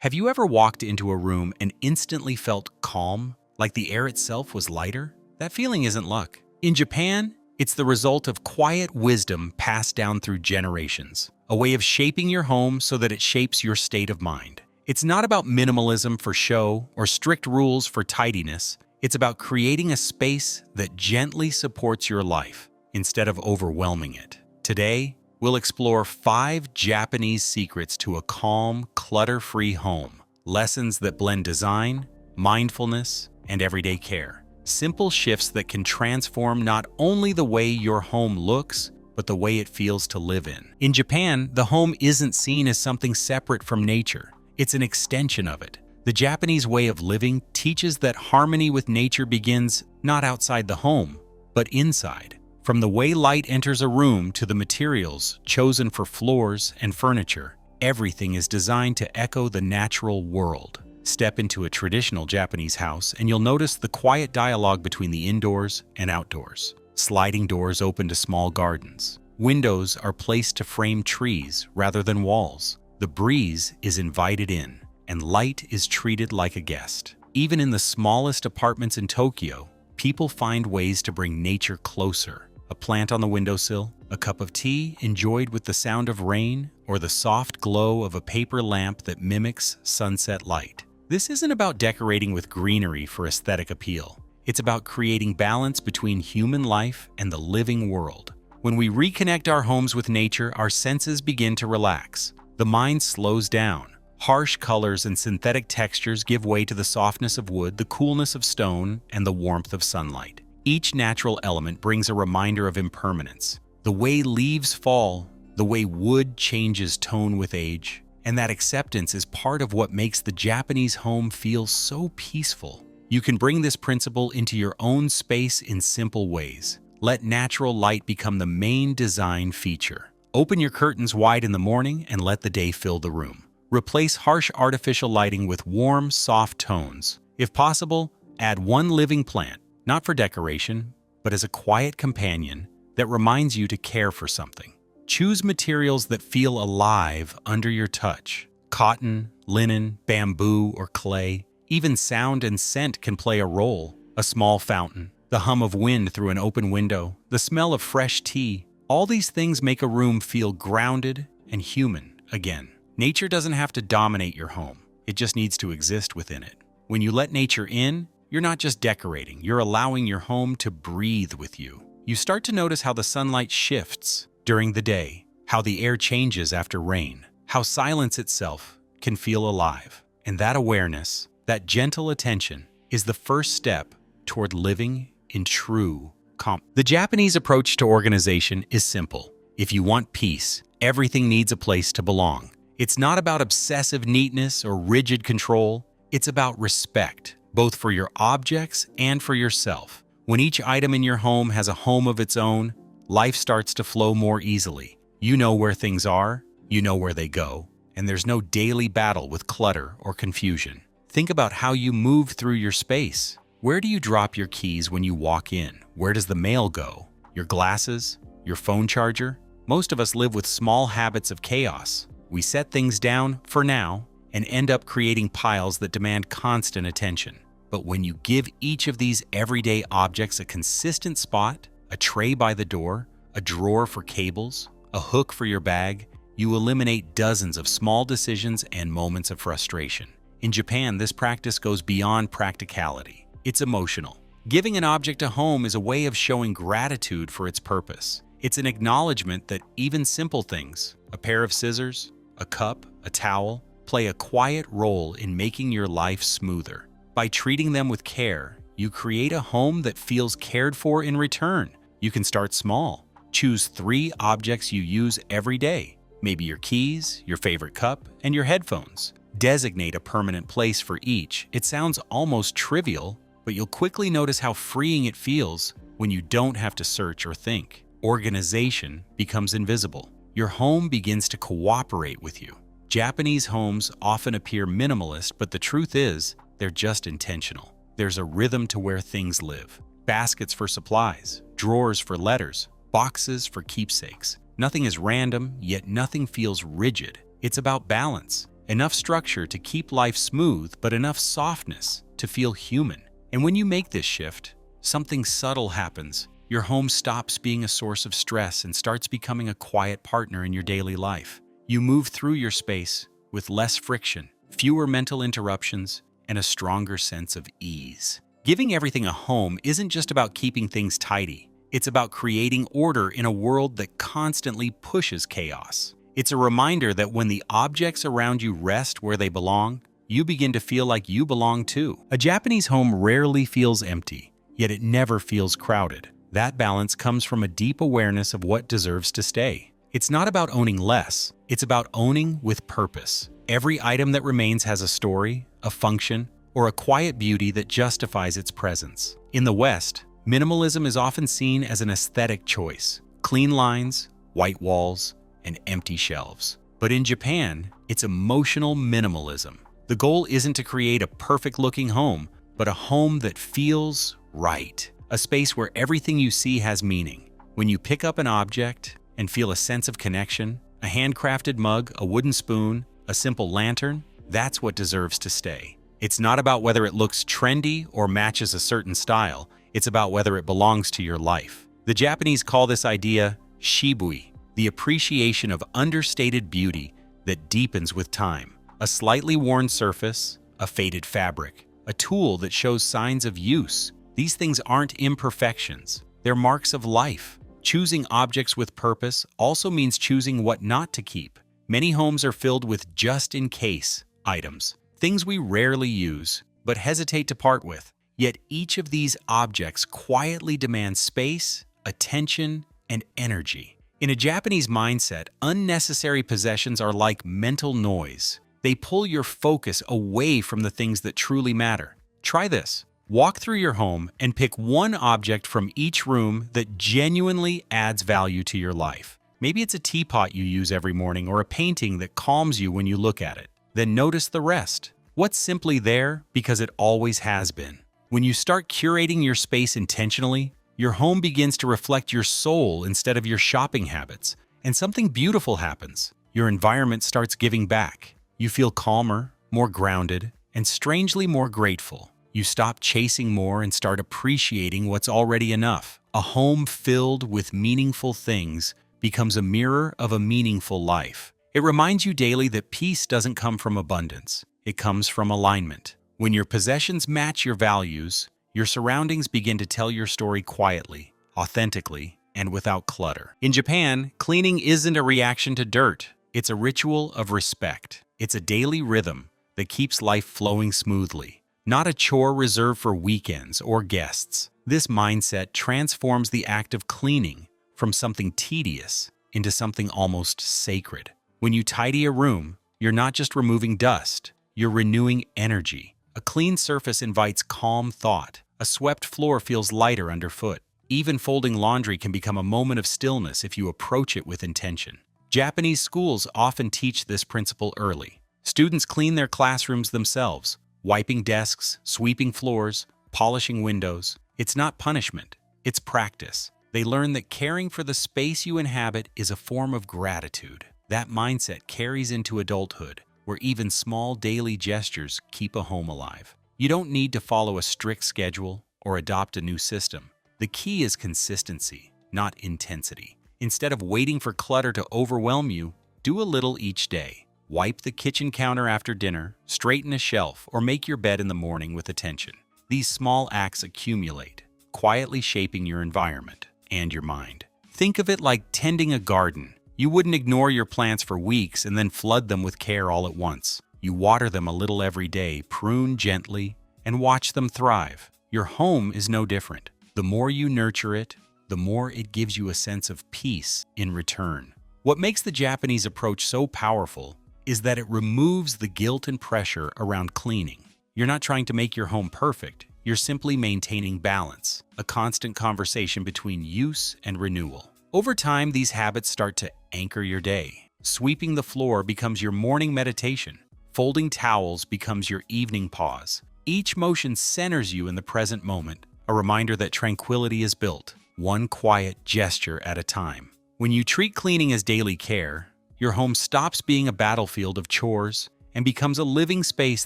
Have you ever walked into a room and instantly felt calm, like the air itself was lighter? That feeling isn't luck. In Japan, it's the result of quiet wisdom passed down through generations, a way of shaping your home so that it shapes your state of mind. It's not about minimalism for show or strict rules for tidiness. It's about creating a space that gently supports your life instead of overwhelming it. Today, we'll explore 5 Japanese secrets to a calm, clutter-free home. Lessons that blend design, mindfulness, and everyday care. Simple shifts that can transform not only the way your home looks, but the way it feels to live in. In Japan, the home isn't seen as something separate from nature. It's an extension of it. The Japanese way of living teaches that harmony with nature begins not outside the home, but inside. From the way light enters a room to the materials chosen for floors and furniture, everything is designed to echo the natural world. Step into a traditional Japanese house and you'll notice the quiet dialogue between the indoors and outdoors. Sliding doors open to small gardens. Windows are placed to frame trees rather than walls. The breeze is invited in, and light is treated like a guest. Even in the smallest apartments in Tokyo, people find ways to bring nature closer. A plant on the windowsill, a cup of tea enjoyed with the sound of rain, or the soft glow of a paper lamp that mimics sunset light. This isn't about decorating with greenery for aesthetic appeal. It's about creating balance between human life and the living world. When we reconnect our homes with nature, our senses begin to relax. The mind slows down. Harsh colors and synthetic textures give way to the softness of wood, the coolness of stone, and the warmth of sunlight. Each natural element brings a reminder of impermanence. The way leaves fall, the way wood changes tone with age, and that acceptance is part of what makes the Japanese home feel so peaceful. You can bring this principle into your own space in simple ways. Let natural light become the main design feature. Open your curtains wide in the morning and let the day fill the room. Replace harsh artificial lighting with warm, soft tones. If possible, add one living plant. Not for decoration, but as a quiet companion that reminds you to care for something. Choose materials that feel alive under your touch. Cotton, linen, bamboo, or clay. Even sound and scent can play a role. A small fountain, the hum of wind through an open window, the smell of fresh tea. All these things make a room feel grounded and human again. Nature doesn't have to dominate your home. It just needs to exist within it. When you let nature in, you're not just decorating, you're allowing your home to breathe with you. You start to notice how the sunlight shifts during the day, how the air changes after rain, how silence itself can feel alive. And that awareness, that gentle attention, is the first step toward living in true calm. The Japanese approach to organization is simple. If you want peace, everything needs a place to belong. It's not about obsessive neatness or rigid control. It's about respect, both for your objects and for yourself. When each item in your home has a home of its own, life starts to flow more easily. You know where things are, you know where they go, and there's no daily battle with clutter or confusion. Think about how you move through your space. Where do you drop your keys when you walk in? Where does the mail go? Your glasses? Your phone charger? Most of us live with small habits of chaos. We set things down for now and end up creating piles that demand constant attention. But when you give each of these everyday objects a consistent spot, a tray by the door, a drawer for cables, a hook for your bag, you eliminate dozens of small decisions and moments of frustration. In Japan, this practice goes beyond practicality. It's emotional. Giving an object a home is a way of showing gratitude for its purpose. It's an acknowledgement that even simple things, a pair of scissors, a cup, a towel, play a quiet role in making your life smoother. By treating them with care, you create a home that feels cared for in return. You can start small. Choose 3 objects you use every day. Maybe your keys, your favorite cup, and your headphones. Designate a permanent place for each. It sounds almost trivial, but you'll quickly notice how freeing it feels when you don't have to search or think. Organization becomes invisible. Your home begins to cooperate with you. Japanese homes often appear minimalist, but the truth is, they're just intentional. There's a rhythm to where things live. Baskets for supplies, drawers for letters, boxes for keepsakes. Nothing is random, yet nothing feels rigid. It's about balance. enough structure to keep life smooth, but enough softness to feel human. And when you make this shift, something subtle happens. Your home stops being a source of stress and starts becoming a quiet partner in your daily life. You move through your space with less friction, fewer mental interruptions, and a stronger sense of ease. Giving everything a home isn't just about keeping things tidy. It's about creating order in a world that constantly pushes chaos. It's a reminder that when the objects around you rest where they belong, you begin to feel like you belong too. A Japanese home rarely feels empty, yet it never feels crowded. That balance comes from a deep awareness of what deserves to stay. It's not about owning less, it's about owning with purpose. Every item that remains has a story, a function, or a quiet beauty that justifies its presence. In the West, minimalism is often seen as an aesthetic choice. Clean lines, white walls, and empty shelves. But in Japan, it's emotional minimalism. The goal isn't to create a perfect-looking home, but a home that feels right. A space where everything you see has meaning. When you pick up an object and feel a sense of connection, a handcrafted mug, a wooden spoon, a simple lantern, that's what deserves to stay. It's not about whether it looks trendy or matches a certain style. It's about whether it belongs to your life. The Japanese call this idea shibui, the appreciation of understated beauty that deepens with time. A slightly worn surface, a faded fabric, a tool that shows signs of use. These things aren't imperfections. They're marks of life. Choosing objects with purpose also means choosing what not to keep. Many homes are filled with just-in-case items, things we rarely use but hesitate to part with. Yet each of these objects quietly demands space, attention, and energy. In a Japanese mindset, unnecessary possessions are like mental noise. They pull your focus away from the things that truly matter. Try this. Walk through your home and pick one object from each room that genuinely adds value to your life. Maybe it's a teapot you use every morning or a painting that calms you when you look at it. Then notice the rest. What's simply there because it always has been. When you start curating your space intentionally, your home begins to reflect your soul instead of your shopping habits. And something beautiful happens. Your environment starts giving back. You feel calmer, more grounded, and strangely more grateful. You stop chasing more and start appreciating what's already enough. A home filled with meaningful things becomes a mirror of a meaningful life. It reminds you daily that peace doesn't come from abundance. It comes from alignment. When your possessions match your values, your surroundings begin to tell your story quietly, authentically, and without clutter. In Japan, cleaning isn't a reaction to dirt. It's a ritual of respect. It's a daily rhythm that keeps life flowing smoothly, not a chore reserved for weekends or guests. This mindset transforms the act of cleaning from something tedious into something almost sacred. When you tidy a room, you're not just removing dust, you're renewing energy. A clean surface invites calm thought. A swept floor feels lighter underfoot. Even folding laundry can become a moment of stillness if you approach it with intention. Japanese schools often teach this principle early. Students clean their classrooms themselves, wiping desks, sweeping floors, polishing windows. It's not punishment, it's practice. They learn that caring for the space you inhabit is a form of gratitude. That mindset carries into adulthood, where even small daily gestures keep a home alive. You don't need to follow a strict schedule or adopt a new system. The key is consistency, not intensity. Instead of waiting for clutter to overwhelm you, do a little each day. Wipe the kitchen counter after dinner, straighten a shelf, or make your bed in the morning with attention. These small acts accumulate, quietly shaping your environment and your mind. Think of it like tending a garden. You wouldn't ignore your plants for weeks and then flood them with care all at once. You water them a little every day, prune gently, and watch them thrive. Your home is no different. The more you nurture it, the more it gives you a sense of peace in return. What makes the Japanese approach so powerful is that it removes the guilt and pressure around cleaning. You're not trying to make your home perfect. You're simply maintaining balance, a constant conversation between use and renewal. Over time, these habits start to anchor your day. Sweeping the floor becomes your morning meditation. Folding towels becomes your evening pause. Each motion centers you in the present moment, a reminder that tranquility is built, one quiet gesture at a time. When you treat cleaning as daily care, your home stops being a battlefield of chores and becomes a living space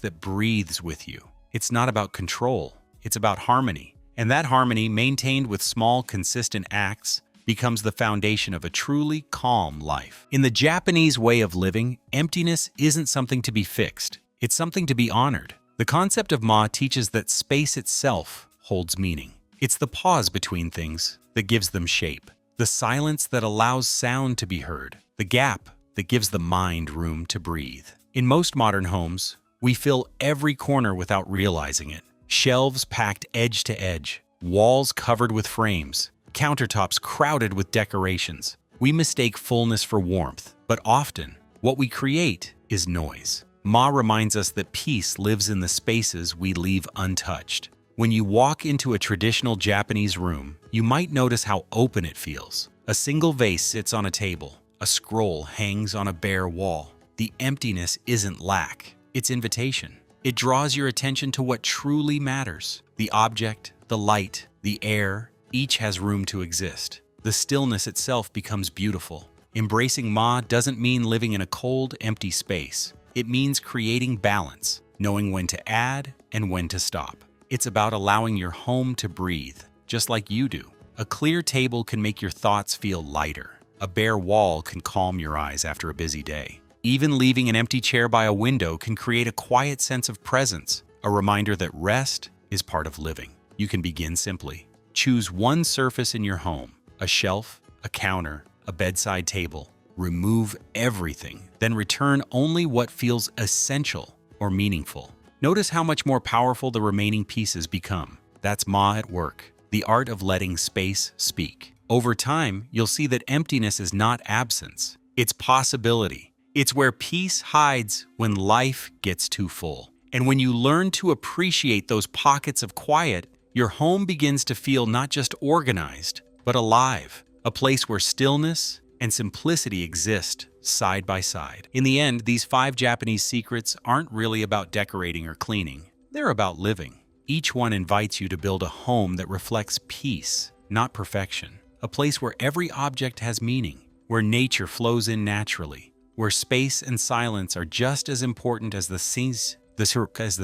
that breathes with you. It's not about control, it's about harmony. And that harmony, maintained with small, consistent acts, becomes the foundation of a truly calm life. In the Japanese way of living, emptiness isn't something to be fixed. It's something to be honored. The concept of ma teaches that space itself holds meaning. It's the pause between things that gives them shape, the silence that allows sound to be heard, the gap that gives the mind room to breathe. In most modern homes, we fill every corner without realizing it. Shelves packed edge to edge, walls covered with frames, countertops crowded with decorations. We mistake fullness for warmth, but often, what we create is noise. Ma reminds us that peace lives in the spaces we leave untouched. When you walk into a traditional Japanese room, you might notice how open it feels. A single vase sits on a table. A scroll hangs on a bare wall. The emptiness isn't lack, it's invitation. It draws your attention to what truly matters. The object, the light, the air, each has room to exist. The stillness itself becomes beautiful. Embracing ma doesn't mean living in a cold, empty space. It means creating balance, knowing when to add and when to stop. It's about allowing your home to breathe, just like you do. A clear table can make your thoughts feel lighter. A bare wall can calm your eyes after a busy day. Even leaving an empty chair by a window can create a quiet sense of presence, a reminder that rest is part of living. You can begin simply. Choose one surface in your home, a shelf, a counter, a bedside table. Remove everything, then return only what feels essential or meaningful. Notice how much more powerful the remaining pieces become. That's ma at work, the art of letting space speak. Over time, you'll see that emptiness is not absence, it's possibility. It's where peace hides when life gets too full. And when you learn to appreciate those pockets of quiet, your home begins to feel not just organized, but alive, a place where stillness and simplicity exist side by side. In the end, these 5 Japanese secrets aren't really about decorating or cleaning. They're about living. Each one invites you to build a home that reflects peace, not perfection. A place where every object has meaning, where nature flows in naturally, where space and silence are just as important as the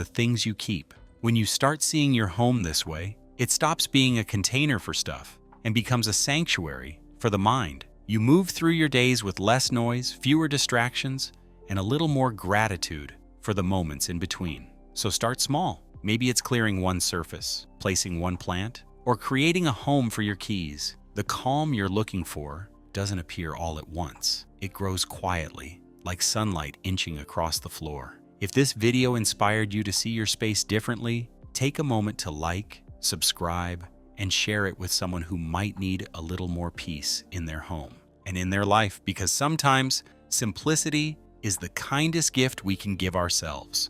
things you keep. When you start seeing your home this way, it stops being a container for stuff and becomes a sanctuary for the mind. You move through your days with less noise, fewer distractions, and a little more gratitude for the moments in between. So start small. Maybe it's clearing one surface, placing one plant, or creating a home for your keys. The calm you're looking for doesn't appear all at once. It grows quietly, like sunlight inching across the floor. If this video inspired you to see your space differently, take a moment to like, subscribe, and share it with someone who might need a little more peace in their home and in their life, because sometimes simplicity is the kindest gift we can give ourselves.